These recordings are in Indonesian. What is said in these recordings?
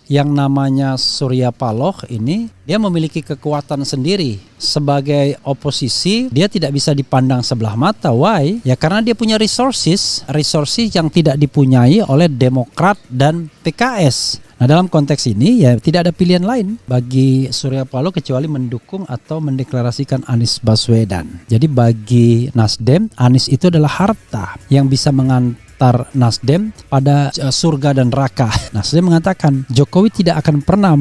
yang namanya Surya Paloh ini dia memiliki kekuatan sendiri. Sebagai oposisi dia tidak bisa dipandang sebelah mata. Why? Ya karena dia punya resources yang tidak dipunyai oleh Demokrat dan PKS. Nah dalam konteks ini ya tidak ada pilihan lain bagi Surya Paloh kecuali mendukung atau mendeklarasikan Anies Baswedan. Jadi bagi Nasdem, Anies itu adalah harta yang bisa mengantar Nasdem pada surga dan neraka. Nasdem mengatakan Jokowi tidak akan pernah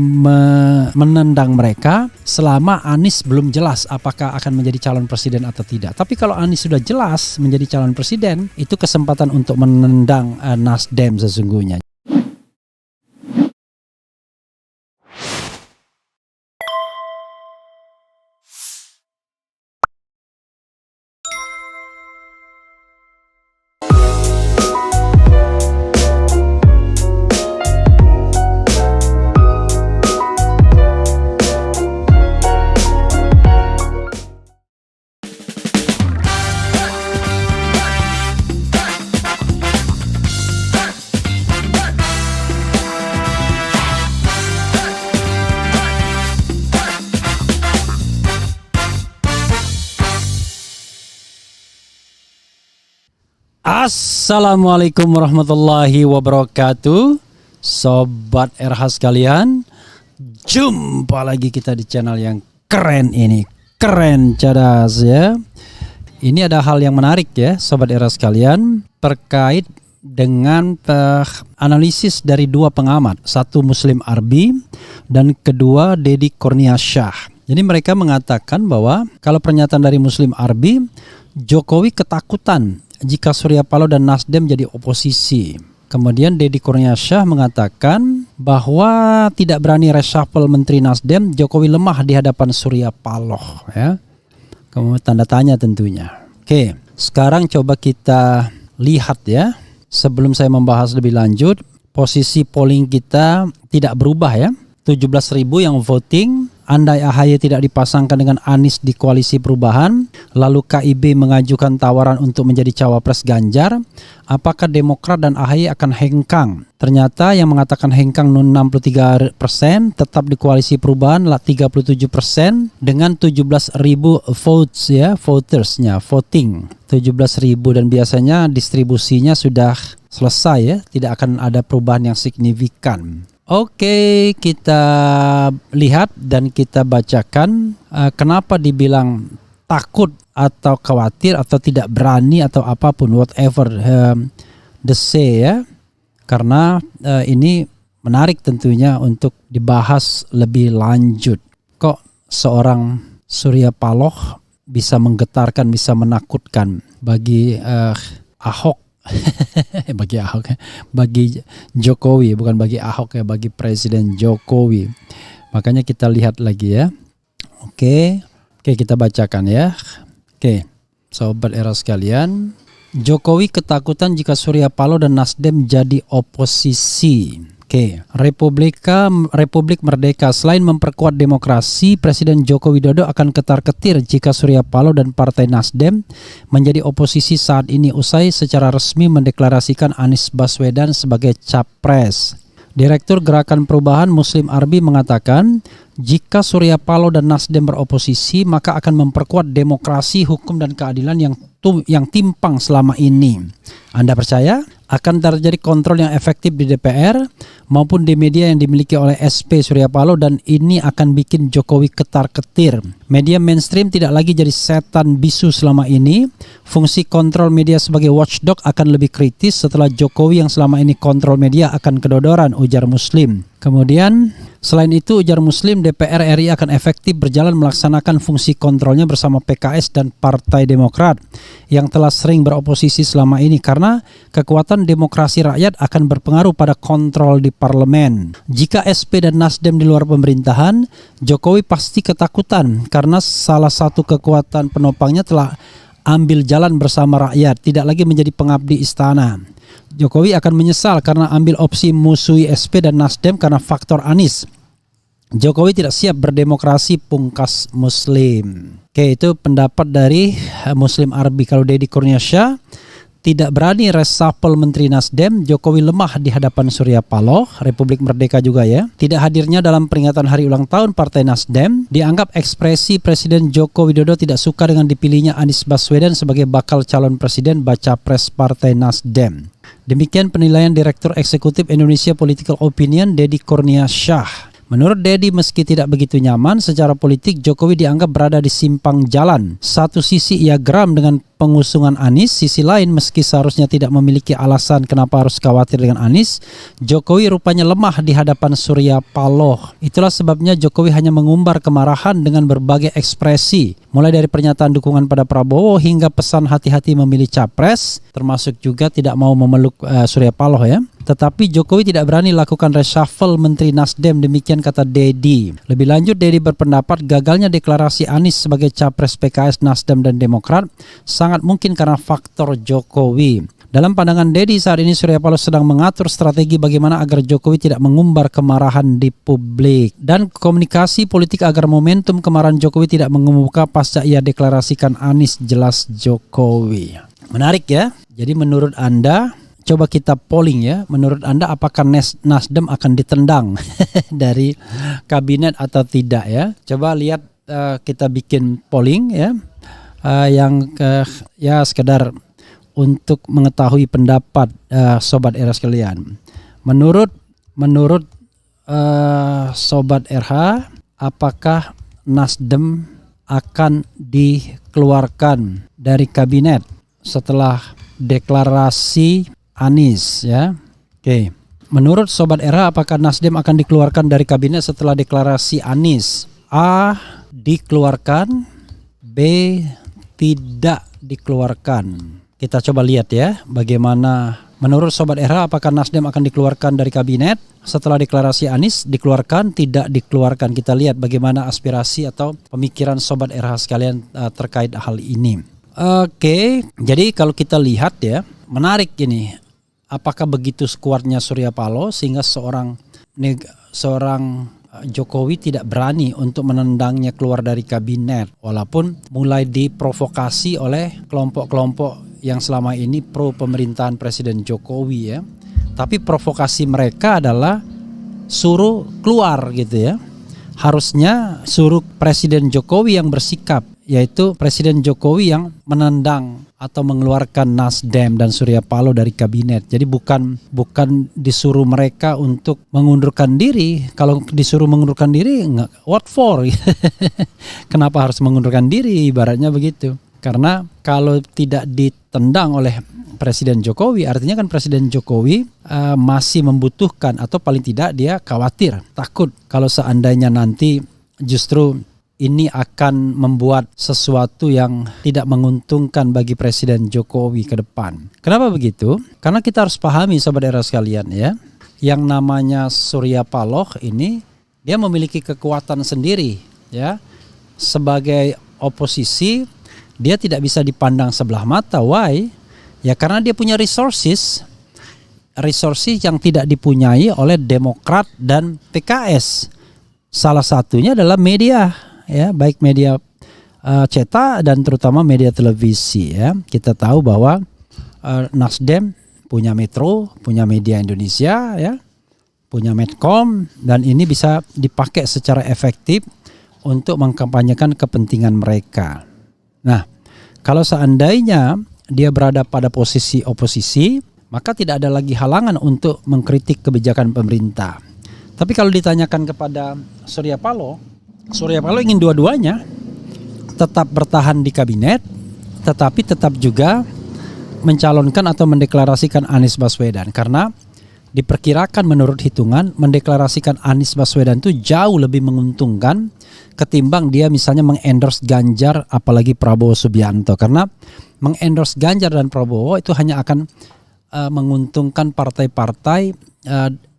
menendang mereka selama Anies belum jelas apakah akan menjadi calon presiden atau tidak. Tapi kalau Anies sudah jelas menjadi calon presiden, itu kesempatan untuk menendang Nasdem sesungguhnya. Assalamualaikum warahmatullahi wabarakatuh. Sobat RH sekalian, jumpa lagi kita di channel yang keren ini. Keren cadas ya. Ini ada hal yang menarik ya Sobat RH sekalian, terkait dengan analisis dari dua pengamat. Satu Muslim Arbi dan kedua Deddy Kurniasyah. Jadi mereka mengatakan bahwa kalau pernyataan dari Muslim Arbi, Jokowi ketakutan jika Surya Paloh dan Nasdem jadi oposisi. Kemudian Deddy Kurniasyah mengatakan bahwa tidak berani reshuffle Menteri Nasdem, Jokowi lemah di hadapan Surya Paloh ya. Kemudian tanda tanya tentunya. Oke, sekarang coba kita lihat ya. Sebelum saya membahas lebih lanjut, posisi polling kita tidak berubah ya. 17.000 yang voting. Andai AHY tidak dipasangkan dengan Anies di koalisi perubahan, lalu KIB mengajukan tawaran untuk menjadi cawapres Ganjar, apakah Demokrat dan AHY akan hengkang? Ternyata yang mengatakan hengkang 63%, tetap di koalisi perubahan 37% dengan 17.000 votes ya, votersnya, voting 17.000, dan biasanya distribusinya sudah selesai ya, tidak akan ada perubahan yang signifikan. Oke, kita lihat dan kita bacakan kenapa dibilang takut atau khawatir atau tidak berani atau apapun, whatever the say ya. Karena ini menarik tentunya untuk dibahas lebih lanjut. Kok seorang Surya Paloh bisa menggetarkan, bisa menakutkan bagi Ahok. bagi Jokowi, bukan bagi Ahok ya, bagi Presiden Jokowi. Makanya kita lihat lagi ya. Oke, kita bacakan ya. Oke, Sobat Era sekalian, Jokowi ketakutan jika Surya Paloh dan Nasdem jadi oposisi. Oke, Republik Merdeka, selain memperkuat demokrasi, Presiden Joko Widodo akan ketar-ketir jika Surya Paloh dan Partai Nasdem menjadi oposisi saat ini usai secara resmi mendeklarasikan Anies Baswedan sebagai capres. Direktur Gerakan Perubahan Muslim Arbi mengatakan, jika Surya Paloh dan Nasdem beroposisi, maka akan memperkuat demokrasi, hukum dan keadilan yang timpang selama ini. Anda percaya akan terjadi kontrol yang efektif di DPR maupun di media yang dimiliki oleh SP Surya Paloh, dan ini akan bikin Jokowi ketar-ketir. Media mainstream tidak lagi jadi setan bisu selama ini. Fungsi kontrol media sebagai watchdog akan lebih kritis setelah Jokowi yang selama ini kontrol media akan kedodoran, ujar Muslim. Kemudian selain itu, ujar Muslim, DPR RI akan efektif berjalan melaksanakan fungsi kontrolnya bersama PKS dan Partai Demokrat yang telah sering beroposisi selama ini, karena kekuatan demokrasi rakyat akan berpengaruh pada kontrol di parlemen. Jika SP dan Nasdem di luar pemerintahan, Jokowi pasti ketakutan karena salah satu kekuatan penopangnya telah ambil jalan bersama rakyat, tidak lagi menjadi pengabdi istana. Jokowi akan menyesal karena ambil opsi musuhi SP dan Nasdem karena faktor Anies. Jokowi tidak siap berdemokrasi, pungkas Muslim. Oke, itu pendapat dari Muslim Arbi. Kalau Deddy Kurniasyah, tidak berani reshuffle Menteri Nasdem, Jokowi lemah di hadapan Surya Paloh, Republik Merdeka juga ya. Tidak hadirnya dalam peringatan hari ulang tahun Partai Nasdem dianggap ekspresi Presiden Joko Widodo tidak suka dengan dipilihnya Anies Baswedan sebagai bakal calon presiden baca pres Partai Nasdem. Demikian penilaian Direktur Eksekutif Indonesia Political Opinion Deddy Kurnia Syah. Menurut Deddy, meski tidak begitu nyaman secara politik, Jokowi dianggap berada di simpang jalan. Satu sisi ia geram dengan pengusungan Anies, sisi lain meski seharusnya tidak memiliki alasan kenapa harus khawatir dengan Anies, Jokowi rupanya lemah di hadapan Surya Paloh. Itulah sebabnya Jokowi hanya mengumbar kemarahan dengan berbagai ekspresi, mulai dari pernyataan dukungan pada Prabowo hingga pesan hati-hati memilih capres, termasuk juga tidak mau memeluk Surya Paloh ya. Tetapi Jokowi tidak berani lakukan reshuffle Menteri Nasdem, demikian kata Deddy. Lebih lanjut, Deddy berpendapat gagalnya deklarasi Anies sebagai capres PKS, Nasdem, dan Demokrat sangat mungkin karena faktor Jokowi. Dalam pandangan Deddy, saat ini Surya Paloh sedang mengatur strategi bagaimana agar Jokowi tidak mengumbar kemarahan di publik. Dan komunikasi politik agar momentum kemarahan Jokowi tidak mengemuka pasca ia deklarasikan Anies, jelas Jokowi. Menarik ya. Jadi menurut Anda, coba kita polling ya, menurut Anda apakah Nasdem akan ditendang dari kabinet atau tidak ya? Coba lihat, kita bikin polling ya, ya sekedar untuk mengetahui pendapat Sobat RH sekalian. Menurut Sobat RH, apakah Nasdem akan dikeluarkan dari kabinet setelah deklarasi Anies ya? Oke. Menurut Sobat Era, apakah Nasdem akan dikeluarkan dari kabinet setelah deklarasi Anies? A. Dikeluarkan. B. Tidak dikeluarkan. Kita coba lihat ya, bagaimana menurut Sobat Era, apakah Nasdem akan dikeluarkan dari kabinet setelah deklarasi Anies? Dikeluarkan, tidak dikeluarkan. Kita lihat bagaimana aspirasi atau pemikiran Sobat Era sekalian terkait hal ini. Oke, jadi kalau kita lihat ya, menarik ini. Apakah begitu kuatnya Surya Paloh sehingga seorang Jokowi tidak berani untuk menendangnya keluar dari kabinet, walaupun mulai diprovokasi oleh kelompok-kelompok yang selama ini pro pemerintahan Presiden Jokowi ya. Tapi provokasi mereka adalah suruh keluar gitu ya. Harusnya suruh Presiden Jokowi yang bersikap, yaitu Presiden Jokowi yang menendang atau mengeluarkan Nasdem dan Surya Paloh dari kabinet. Jadi bukan disuruh mereka untuk mengundurkan diri. Kalau disuruh mengundurkan diri, what for? Kenapa harus mengundurkan diri? Ibaratnya begitu. Karena kalau tidak ditendang oleh Presiden Jokowi, artinya kan Presiden Jokowi masih membutuhkan, atau paling tidak dia khawatir, takut kalau seandainya nanti justru ini akan membuat sesuatu yang tidak menguntungkan bagi Presiden Jokowi ke depan. Kenapa begitu? Karena kita harus pahami Sobat Era sekalian ya, yang namanya Surya Paloh ini dia memiliki kekuatan sendiri ya. Sebagai oposisi dia tidak bisa dipandang sebelah mata. Why? Ya karena dia punya resources yang tidak dipunyai oleh Demokrat dan PKS. Salah satunya adalah media. Ya, baik media cetak dan terutama media televisi ya. Kita tahu bahwa Nasdem punya Metro, punya Media Indonesia ya, punya Medcom, dan ini bisa dipakai secara efektif untuk mengkampanyekan kepentingan mereka. Nah, kalau seandainya dia berada pada posisi oposisi, maka tidak ada lagi halangan untuk mengkritik kebijakan pemerintah. Tapi kalau ditanyakan kepada Surya Paloh ingin dua-duanya, tetap bertahan di kabinet, tetapi tetap juga mencalonkan atau mendeklarasikan Anies Baswedan. Karena diperkirakan menurut hitungan, mendeklarasikan Anies Baswedan itu jauh lebih menguntungkan ketimbang dia misalnya mengendorse Ganjar apalagi Prabowo Subianto. Karena mengendorse Ganjar dan Prabowo itu hanya akan menguntungkan partai-partai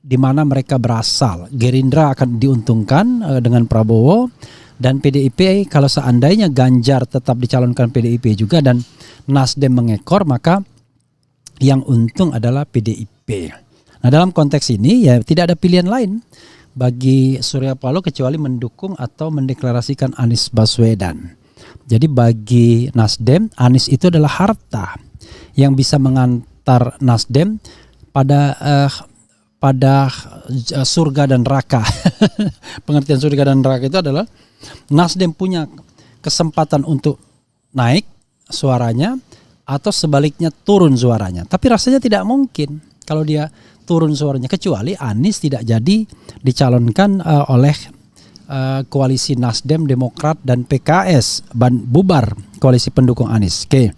di mana mereka berasal. Gerindra akan diuntungkan dengan Prabowo, dan PDIP kalau seandainya Ganjar tetap dicalonkan PDIP juga dan Nasdem mengekor, maka yang untung adalah PDIP. Nah, dalam konteks ini ya tidak ada pilihan lain bagi Surya Paloh kecuali mendukung atau mendeklarasikan Anies Baswedan. Jadi bagi Nasdem, Anies itu adalah harta. yang bisa mengantar Nasdem pada surga dan neraka. Pengertian surga dan neraka itu adalah Nasdem punya kesempatan untuk naik suaranya atau sebaliknya turun suaranya. Tapi rasanya tidak mungkin kalau dia turun suaranya, kecuali Anies tidak jadi dicalonkan oleh koalisi Nasdem, Demokrat dan PKS, bubar koalisi pendukung Anies. Oke.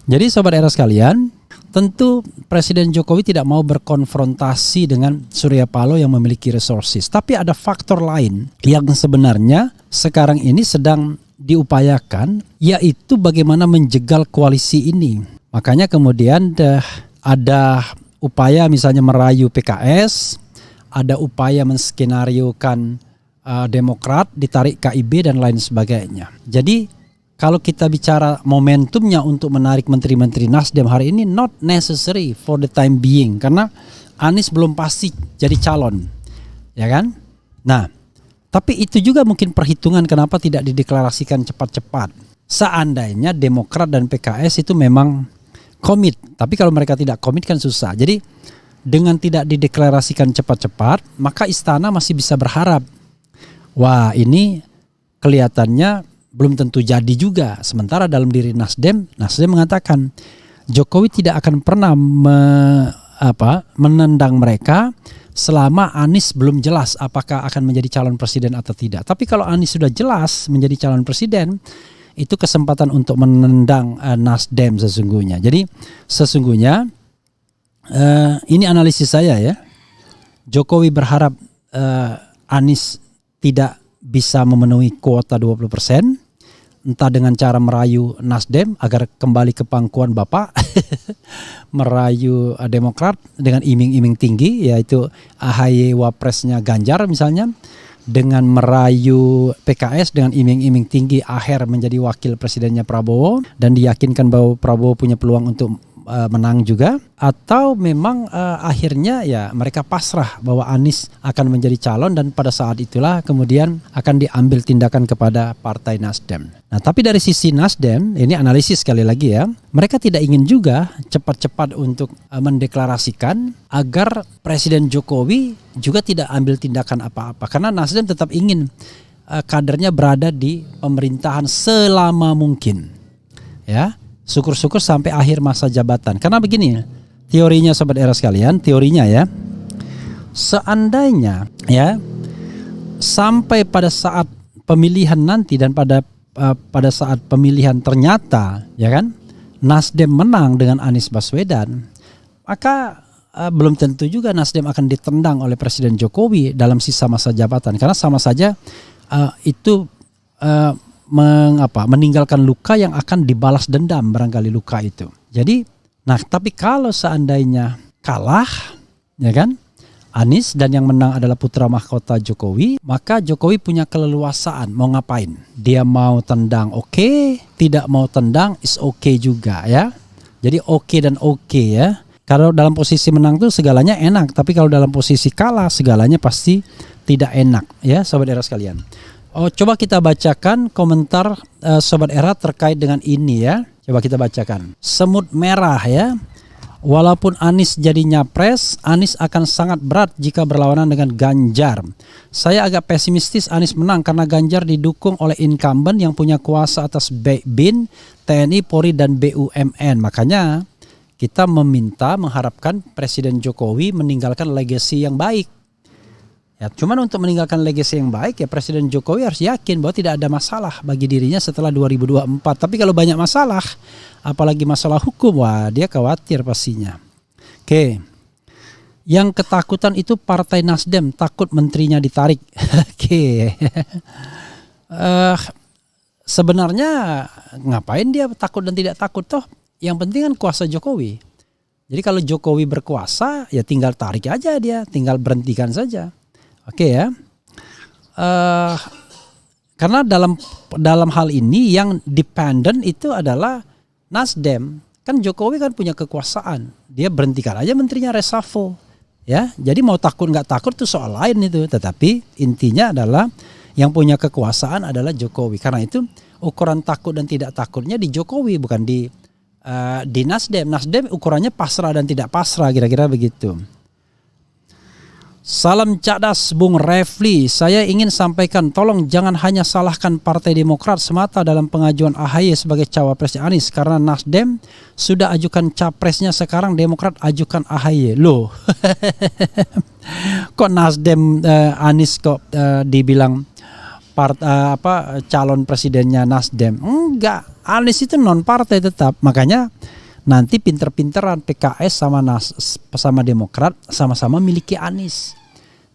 Jadi Sobat Era sekalian, tentu Presiden Jokowi tidak mau berkonfrontasi dengan Surya Paloh yang memiliki resources. Tapi ada faktor lain yang sebenarnya sekarang ini sedang diupayakan, yaitu bagaimana menjegal koalisi ini. Makanya kemudian ada upaya misalnya merayu PKS, ada upaya menskenariokan Demokrat ditarik KIB dan lain sebagainya. Jadi kalau kita bicara momentumnya untuk menarik menteri-menteri Nasdem hari ini, not necessary for the time being, karena Anies belum pasti jadi calon, ya kan? Nah, tapi itu juga mungkin perhitungan kenapa tidak dideklarasikan cepat-cepat. Seandainya Demokrat dan PKS itu memang komit, tapi kalau mereka tidak komit kan susah. Jadi dengan tidak dideklarasikan cepat-cepat, maka istana masih bisa berharap, wah ini kelihatannya belum tentu jadi juga. Sementara dalam diri Nasdem mengatakan Jokowi tidak akan pernah menendang mereka selama Anies belum jelas apakah akan menjadi calon presiden atau tidak. Tapi kalau Anies sudah jelas menjadi calon presiden, itu kesempatan untuk menendang Nasdem sesungguhnya. Jadi sesungguhnya ini analisis saya ya. Jokowi berharap Anies tidak bisa memenuhi kuota 20%, entah dengan cara merayu Nasdem agar kembali ke pangkuan Bapak, merayu Demokrat dengan iming-iming tinggi, yaitu AHY wapresnya Ganjar misalnya, dengan merayu PKS dengan iming-iming tinggi Aher menjadi wakil presidennya Prabowo dan diyakinkan bahwa Prabowo punya peluang untuk menang juga, atau memang akhirnya ya mereka pasrah bahwa Anies akan menjadi calon dan pada saat itulah kemudian akan diambil tindakan kepada Partai Nasdem. Nah, tapi dari sisi Nasdem, ini analisis sekali lagi ya, mereka tidak ingin juga cepat-cepat untuk mendeklarasikan agar Presiden Jokowi juga tidak ambil tindakan apa-apa, karena Nasdem tetap ingin kadernya berada di pemerintahan selama mungkin, ya. Syukur-syukur sampai akhir masa jabatan. Karena begini, teorinya Sobat Era sekalian, teorinya ya, seandainya ya sampai pada saat pemilihan nanti dan pada saat pemilihan ternyata ya kan Nasdem menang dengan Anies Baswedan, maka belum tentu juga Nasdem akan ditendang oleh Presiden Jokowi dalam sisa masa jabatan, karena sama saja itu meninggalkan luka yang akan dibalas dendam barangkali luka itu. Jadi, nah tapi kalau seandainya kalah, ya kan, Anies dan yang menang adalah putra mahkota Jokowi, maka Jokowi punya keleluasaan mau ngapain. Dia mau tendang oke, tidak mau tendang is oke juga ya. Jadi oke dan oke ya. Kalau dalam posisi menang tuh segalanya enak, tapi kalau dalam posisi kalah segalanya pasti tidak enak ya Sobat Era sekalian. Oh, coba kita bacakan komentar Sobat Era terkait dengan ini ya. Coba kita bacakan. Semut merah ya. Walaupun Anies jadi nyapres, Anies akan sangat berat jika berlawanan dengan Ganjar. Saya agak pesimistis Anies menang karena Ganjar didukung oleh incumbent yang punya kuasa atas BIN, TNI, Polri dan BUMN. Makanya kita mengharapkan Presiden Jokowi meninggalkan legacy yang baik. Ya, cuman untuk meninggalkan legacy yang baik ya Presiden Jokowi harus yakin bahwa tidak ada masalah bagi dirinya setelah 2024. Tapi kalau banyak masalah, apalagi masalah hukum, wah dia khawatir pastinya. Oke. Yang ketakutan itu Partai Nasdem, takut menterinya ditarik. Oke. Sebenarnya ngapain dia takut dan tidak takut toh? Yang penting kan kuasa Jokowi. Jadi kalau Jokowi berkuasa ya tinggal tarik aja dia, tinggal berhentikan saja. Oke ya, karena dalam hal ini yang dependent itu adalah Nasdem. Kan Jokowi kan punya kekuasaan, dia berhentikan aja menterinya, reshuffle, ya. Jadi mau takut nggak takut itu soal lain itu. Tetapi intinya adalah yang punya kekuasaan adalah Jokowi. Karena itu ukuran takut dan tidak takutnya di Jokowi, bukan di di Nasdem. Nasdem ukurannya pasrah dan tidak pasrah, kira-kira begitu. Salam cerdas Bung Refli, saya ingin sampaikan tolong jangan hanya salahkan Partai Demokrat semata dalam pengajuan AHY sebagai cawapresnya Anies, karena Nasdem sudah ajukan capresnya, sekarang Demokrat ajukan AHY. Loh. Kok Nasdem Anies kok dibilang calon presidennya Nasdem? Enggak, Anies itu non partai tetap. Makanya nanti pinter-pinteran PKS sama Demokrat sama-sama miliki Anies.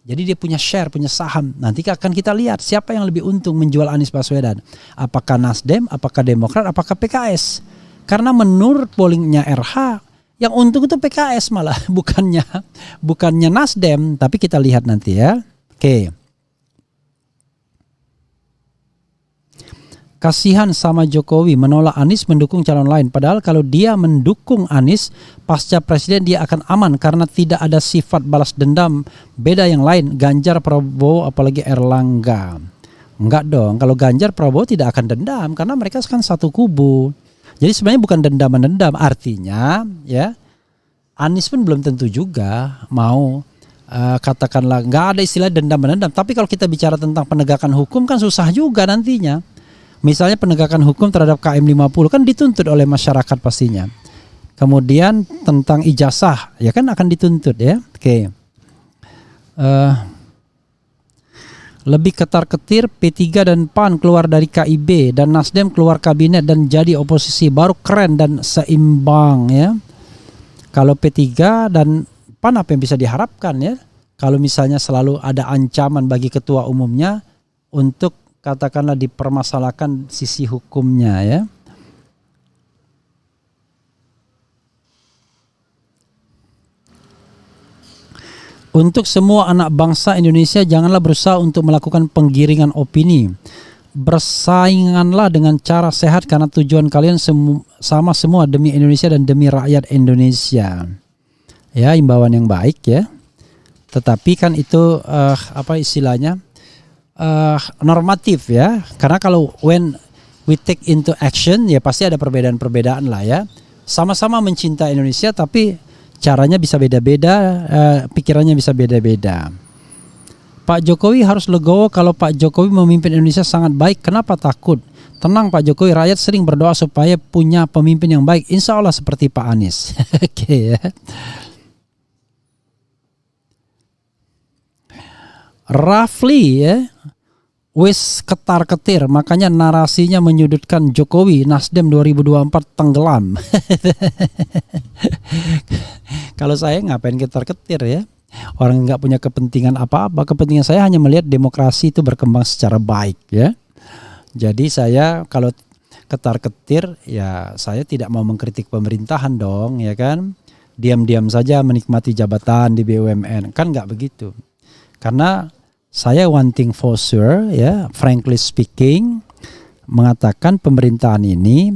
Jadi dia punya share, punya saham. Nanti akan kita lihat siapa yang lebih untung menjual Anies Baswedan. Apakah Nasdem, apakah Demokrat, apakah PKS. Karena menurut pollingnya RH, yang untung itu PKS malah, bukannya Nasdem. Tapi kita lihat nanti ya. Oke. Kasihan sama Jokowi menolak Anies mendukung calon lain. Padahal kalau dia mendukung Anies pasca presiden dia akan aman karena tidak ada sifat balas dendam. Beda yang lain, Ganjar, Prabowo, apalagi Erlangga. Enggak dong, kalau Ganjar, Prabowo tidak akan dendam karena mereka kan satu kubu. Jadi sebenarnya bukan dendam-mendendam. Artinya ya Anies pun belum tentu juga mau katakanlah nggak ada istilah dendam-mendendam. Tapi kalau kita bicara tentang penegakan hukum kan susah juga nantinya. Misalnya penegakan hukum terhadap KM 50 kan dituntut oleh masyarakat pastinya. Kemudian tentang ijazah ya kan akan dituntut ya. Oke. Lebih ketar-ketir P3 dan PAN keluar dari KIB dan Nasdem keluar kabinet dan jadi oposisi baru keren dan seimbang ya. Kalau P3 dan PAN apa yang bisa diharapkan ya? Kalau misalnya selalu ada ancaman bagi ketua umumnya untuk katakanlah dipermasalahkan sisi hukumnya ya. Untuk semua anak bangsa Indonesia janganlah berusaha untuk melakukan penggiringan opini. Bersainganlah dengan cara sehat karena tujuan kalian sama semua demi Indonesia dan demi rakyat Indonesia. Ya, imbauan yang baik ya. Tetapi kan itu apa istilahnya? Normatif ya, karena kalau when we take into action ya pasti ada perbedaan-perbedaan lah ya. Sama-sama mencintai Indonesia tapi caranya bisa beda-beda, pikirannya bisa beda-beda. Pak Jokowi harus legowo kalau Pak Jokowi memimpin Indonesia sangat baik. Kenapa takut? Tenang Pak Jokowi, rakyat sering berdoa supaya punya pemimpin yang baik. Insya Allah seperti Pak Anies. Oke ya. Rafli ya, wis ketar-ketir, makanya narasinya menyudutkan Jokowi. Nasdem 2024 tenggelam. Kalau saya ngapain ketar-ketir ya? Orang nggak punya kepentingan apa-apa. Kepentingan saya hanya melihat demokrasi itu berkembang secara baik ya. Jadi saya kalau ketar-ketir ya saya tidak mau mengkritik pemerintahan dong ya kan. Diam-diam saja menikmati jabatan di BUMN kan nggak begitu. Karena saya one thing for sure ya, frankly speaking, mengatakan pemerintahan ini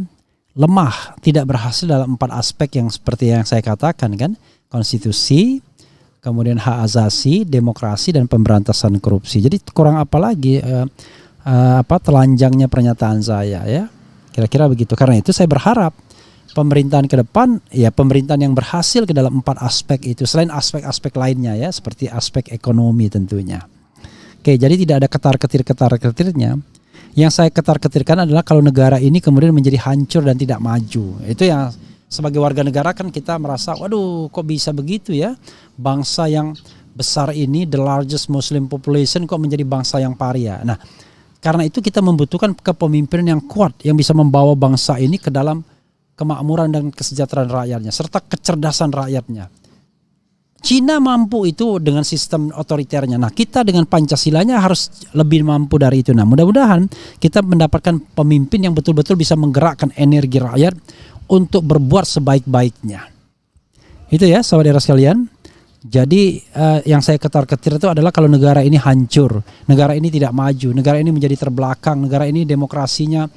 lemah, tidak berhasil dalam 4 aspek yang seperti yang saya katakan kan, konstitusi, kemudian hak asasi, demokrasi dan pemberantasan korupsi. Jadi kurang apa lagi telanjangnya pernyataan saya ya. Kira-kira begitu. Karena itu saya berharap pemerintahan ke depan ya pemerintahan yang berhasil ke dalam 4 aspek itu selain aspek-aspek lainnya ya, seperti aspek ekonomi tentunya. Oke, jadi tidak ada ketar-ketirnya. Yang saya ketar-ketirkan adalah kalau negara ini kemudian menjadi hancur dan tidak maju. Itu yang sebagai warga negara kan kita merasa, waduh kok bisa begitu ya. Bangsa yang besar ini, the largest Muslim population kok menjadi bangsa yang paria. Nah, karena itu kita membutuhkan kepemimpinan yang kuat yang bisa membawa bangsa ini ke dalam kemakmuran dan kesejahteraan rakyatnya serta kecerdasan rakyatnya. Cina mampu itu dengan sistem otoriternya. Nah, kita dengan Pancasilanya harus lebih mampu dari itu. Nah, mudah-mudahan kita mendapatkan pemimpin yang betul-betul bisa menggerakkan energi rakyat untuk berbuat sebaik-baiknya. Itu ya, saudara sekalian. Jadi yang saya ketar-ketir itu adalah kalau negara ini hancur, negara ini tidak maju, negara ini menjadi terbelakang, negara ini demokrasinya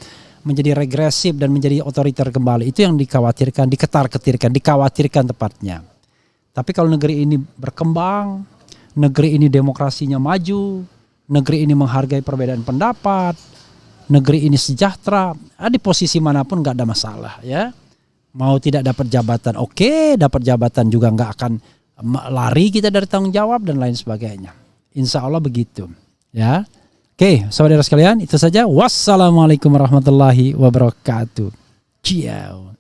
menjadi regresif dan menjadi otoriter kembali. Itu yang dikhawatirkan, diketar-ketirkan, dikhawatirkan tepatnya. Tapi kalau negeri ini berkembang, negeri ini demokrasinya maju, negeri ini menghargai perbedaan pendapat, negeri ini sejahtera, di posisi manapun nggak ada masalah ya. Mau tidak dapat jabatan, oke, dapat jabatan juga nggak akan lari kita dari tanggung jawab dan lain sebagainya. Insya Allah begitu. Ya, oke, saudara sekalian, itu saja. Wassalamualaikum warahmatullahi wabarakatuh. Ciao.